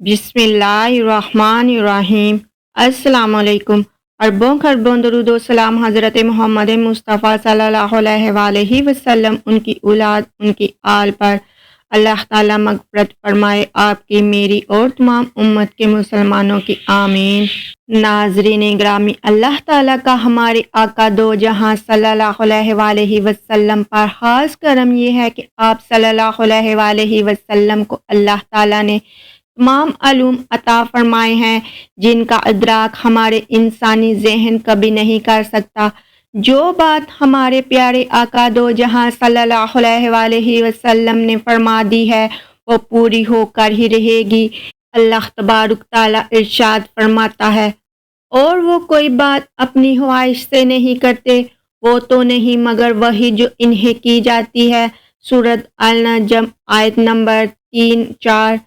बिस्मिल्लाहिर्रहमानिर्रहीम। अस्सलाम वालेकुम। अरबों खरबों दरूद व सलाम हज़रत मोहम्मद मुस्तफ़ा सल्लल्लाहु अलैहि वसल्लम, उनकी औलाद, उनकी आल पर अल्लाह ताला मग़फ़िरत फ़रमाए, आपकी, मेरी और तमाम उम्मत के मुसलमानों की आमीन। नाज़रीन ग्रामी, अल्लाह ताला का हमारे आका दो जहां सल्लल्लाहु अलैहि वसल्लम पर ख़ास करम यह है कि आप सल्लल्लाहु अलैहि वसल्लम को अल्लाह ताला ने तमाम अलूम अता फरमाए हैं जिनका इदराक हमारे इंसानी जहन कभी नहीं कर सकता। जो बात हमारे प्यारे आका दो जहां सल्लल्लाहु अलैहि वसल्लम ने फरमा दी है वो पूरी होकर ही रहेगी। अल्लाह तबारुक ताला इरशाद फरमाता है, और वो कोई बात अपनी ख्वाहिश से नहीं करते, वो तो नहीं मगर वही जो इन्हें की जाती है। सूरत अल-नजम आयत नंबर 3-4।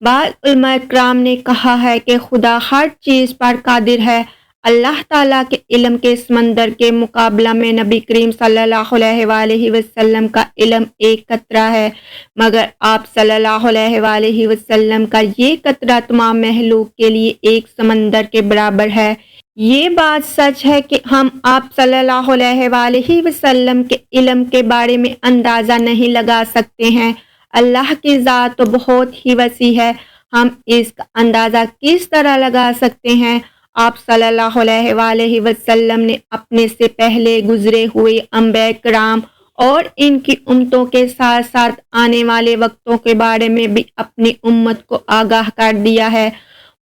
बाद उलमा इकराम ने कहा है कि खुदा हर चीज़ पर कादिर है। अल्लाह ताला के इल्म के समंदर के मुकाबला में नबी करीम सल्लल्लाहु अलैहि वसल्लम का इल्म एक कतरा है, मगर आप सल्लल्लाहु अलैहि वसल्लम का ये कतरा तमाम महलूक के लिए एक समंदर के बराबर है। ये बात सच है कि हम आप सल्लल्लाहु अलैहि वसल्लम के इल्म के बारे में अंदाज़ा नहीं लगा सकते हैं। अल्लाह की ज़ात तो बहुत ही वसी है, हम इसका अंदाज़ा किस तरह लगा सकते हैं। आप सल्लल्लाहु अलैहि वसल्लम ने अपने से पहले गुजरे हुए अंबिया किराम और इनकी उम्मतों के साथ साथ आने वाले वक्तों के बारे में भी अपनी उम्मत को आगाह कर दिया है।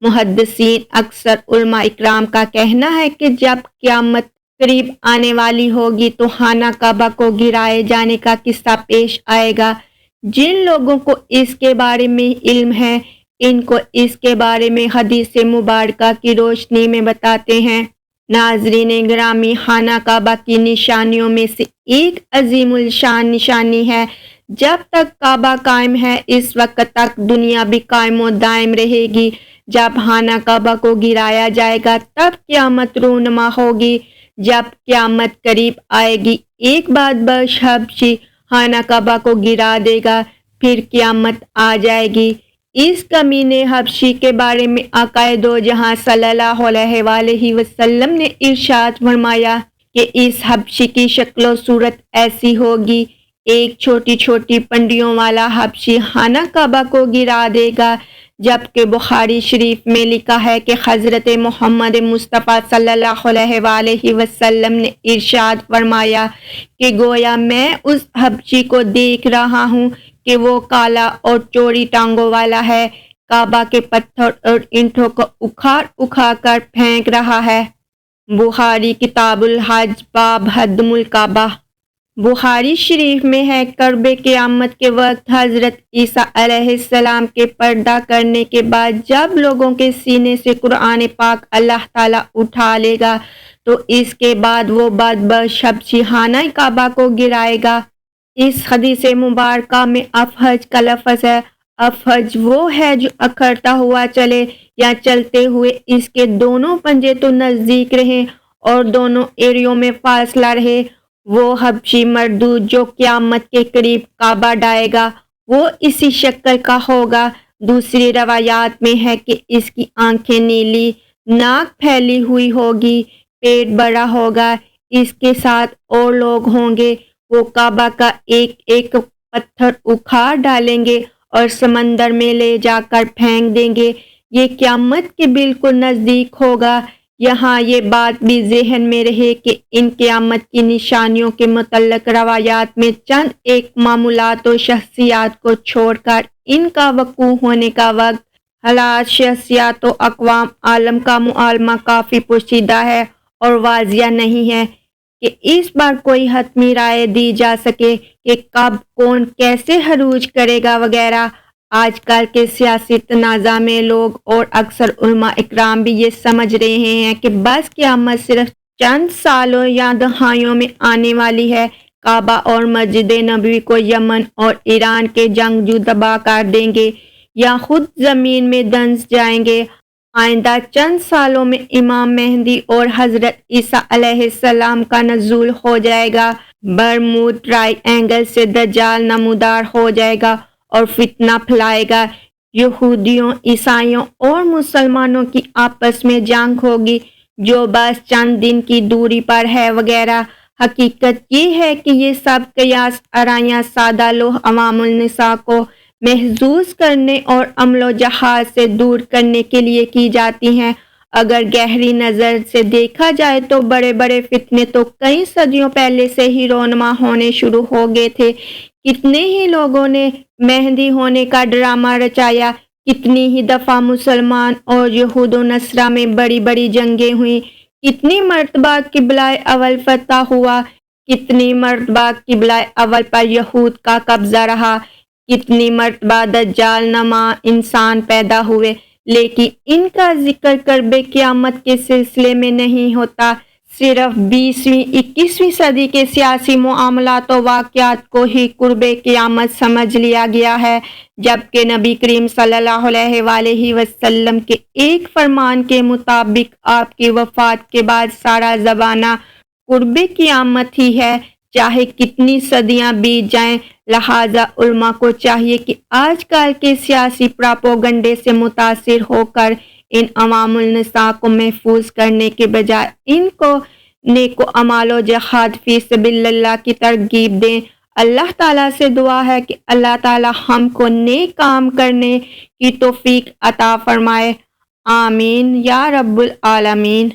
मुहद्दिसीन अक्सर उलमा इकराम का कहना है कि जब क़यामत करीब आने वाली होगी तो खाना काबा को गिराए जाने का किस्सा पेश आएगा। जिन लोगों को इसके बारे में इल्म है, इनको इसके बारे में हदीस मुबारका की रोशनी में बताते हैं। नाज़रीन गिरामी, खाना काबा की निशानियों में से एक अजीमुल शान निशानी है। जब तक काबा कायम है, इस वक्त तक दुनिया भी कायम व दायम रहेगी। जब खाना काबा को गिराया जाएगा तब क़यामत रूनुमा होगी। जब क़यामत करीब आएगी, एक बाद बश हबशी खाना काबा को गिरा देगा, फिर क़यामत आ जाएगी। इस कमीने हबशी के बारे में आकाए दो जहां सल्लल्लाहु अलैहि वसल्लम ने इरशाद फरमाया कि इस हबशी की शक्ल सूरत ऐसी होगी, एक छोटी छोटी पंडियों वाला हबशी खाना काबा को गिरा देगा। जबकि बुखारी शरीफ में लिखा है कि हज़रत मोहम्मद मुस्तफ़ा सल्लल्लाहु अलैहि वसल्लम ने इरशाद फरमाया कि गोया मैं उस हबशी को देख रहा हूँ कि वो काला और चौड़ी टांगों वाला है, काबा के पत्थर और ईंटों को उखाड़ उखाड़ कर फेंक रहा है। बुखारी किताबुल हज बाब हदमुल काबा। बुखारी शरीफ में है, कर्बे क़यामत के वक्त हज़रत ईसा अलैहिस्सलाम के पर्दा करने के बाद जब लोगों के सीने से कुरान पाक अल्लाह ताला उठा लेगा तो इसके बाद वो बदबश हबशी खाना काबा को गिराएगा। इस हदीस मुबारका में अफहज का लफ्ज़ है। अफहज वो है जो अखड़ता हुआ चले या चलते हुए इसके दोनों पंजे तो नज़दीक रहें और दोनों एड़ियों में फासला रहे। वो हबशी मर्दूद जो क़यामत के करीब काबा डाएगा वो इसी शक्ल का होगा। दूसरी रवायात में है कि इसकी आंखें नीली, नाक फैली हुई होगी, पेट बड़ा होगा, इसके साथ और लोग होंगे। वो काबा का एक एक पत्थर उखाड़ डालेंगे और समंदर में ले जाकर फेंक देंगे। ये क़यामत के बिल्कुल नज़दीक होगा। यहाँ ये बात भी ज़हन में रहे कि इन क़यामत की निशानियों के मुतल्लिक़ रवायात में चंद एक मामूलात और शख्सियात को छोड़कर इनका वक़ू होने का वक्त, हालात, शख्सियात और अक़वाम आलम का मुआलमा काफ़ी पोशीदा है और वाज़िया नहीं है कि इस बार कोई हतमी राय दी जा सके कि कब कौन कैसे हरूज करेगा वगैरह। आजकल के सियासी तनाज़ा में लोग और अक्सर उलमा इकराम भी ये समझ रहे हैं कि बस क़यामत सिर्फ चंद सालों या दहाइयों में आने वाली है। काबा और मस्जिद नबवी को यमन और ईरान के जंगजू तबाह कर देंगे या खुद ज़मीन में दंस जाएंगे। आइंदा चंद सालों में इमाम मेहदी और हज़रत ईसा अलैहिस्सलाम का नज़ूल हो जाएगा। बरमूद ट्रायंगल से दज्जाल नमूदार हो जाएगा और फितना फैलाएगा। یہودیوں، عیسائیوں اور مسلمانوں کی آپس میں جنگ ہوگی جو بس چند دن کی دوری پر ہے وغیرہ۔ حقیقت یہ ہے کہ یہ سب قیاس آرائیاں سادہ لوح عوام النساء کو محظوظ کرنے اور عمل و جہاز سے دور کرنے کے لیے کی جاتی ہیں۔ اگر گہری نظر سے دیکھا جائے تو بڑے بڑے فتنے تو کئی صدیوں پہلے سے ہی رونما ہونے شروع ہو گئے تھے۔ کتنے ہی لوگوں نے مہدی ہونے کا ڈرامہ رچایا، کتنی ہی دفعہ مسلمان اور یہود و نصارہ میں بڑی بڑی جنگیں ہوئیں، کتنی مرتبہ قبلہ اول فتح ہوا، کتنی مرتبہ قبلہ اول پر یہود کا قبضہ رہا، کتنی مرتبہ دجال نما انسان پیدا ہوئے، لیکن ان کا ذکر قرب قیامت کے سلسلے میں نہیں ہوتا۔ صرف 20ویں 21ویں صدی کے سیاسی معاملات و واقعات کو ہی قرب قیامت سمجھ لیا گیا ہے، جبکہ نبی کریم صلی اللہ علیہ وآلہ وسلم کے ایک فرمان کے مطابق آپ کی وفات کے بعد سارا زمانہ قرب قیامت ہی ہے، چاہے کتنی صدیاں بیت جائیں۔ لہٰذا علماء کو چاہیے کہ آج کل کے سیاسی پراپوگنڈے سے متاثر ہو کر ان عوام النساء کو محفوظ کرنے کے بجائے ان کو نیک اعمال و جہاد فی سبیل اللہ کی ترغیب دیں۔ اللہ تعالیٰ سے دعا ہے کہ اللہ تعالیٰ ہم کو نیک کام کرنے کی توفیق عطا فرمائے، آمین یا رب العالمین۔